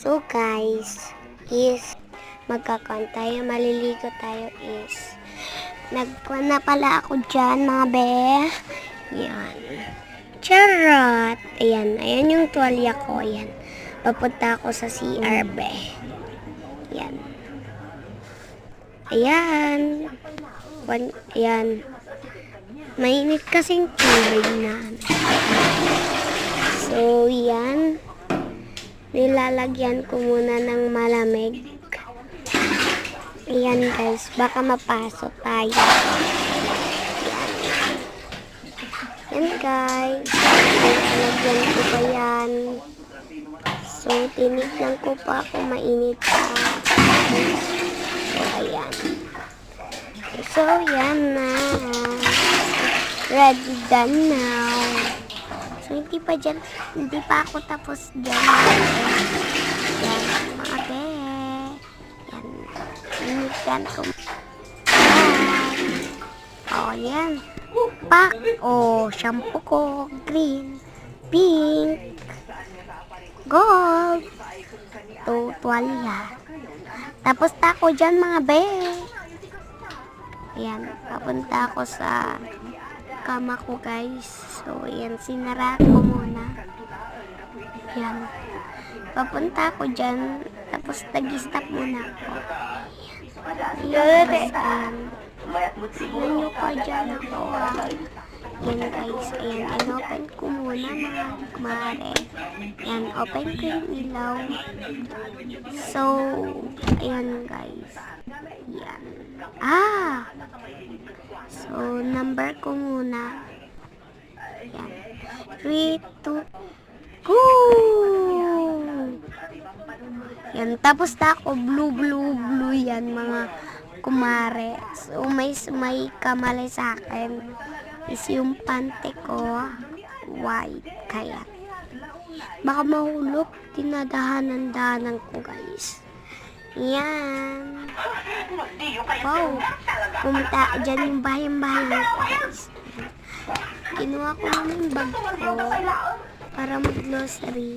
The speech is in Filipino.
So guys, magkakaon tayo, maliligo tayo nagkuha na pala ako dyan mga be. Yan. Charot. Ayan yung tuwalya ko. Ayan. Papunta ako sa CR be. Yan. Ayan. Ayan. Mainit kasing tubig na. So, yan. Nilalagyan ko muna ng malamig. Ayan guys, baka mapasok tayo. Yan guys. Nilalagyan ko pa yan. So, tinignan ko pa kung mainit pa. So, ayan. So, yan na. Ready done now. So, hindi pa ako tapos dyan. Yan, mga be. Yan. Inigyan ko. Oh, yan. Pak. Oh, shampoo ko. Green. Pink. Gold. Tuwalya. Tapos tako dyan mga be. Ayan, papunta ako sa kama ko guys. So, ayan, sinara ko muna. Ayan. Papunta ako dyan. Tapos nag-stop muna ako. Ayan, ayan. Tignan nyo pa dyan ako. Ayan guys, ayan. In-open ko muna mga kumare. Ayan, open ko yung ilaw. So, ayan guys. Ayan. So, number ko muna. Ayan. 3, 2, go! Yan. Tapos na ako, blue yan, mga kumare. So, may kamalay sa akin. Is yung pante ko, white. Kaya, baka mahulog. Tinadahanan-dahanan ko, guys. Yan. Wow. Pumunta dyan yung bahay-bahay ko, guys. Kinuha ko naman yung bag ko para mag-glossary.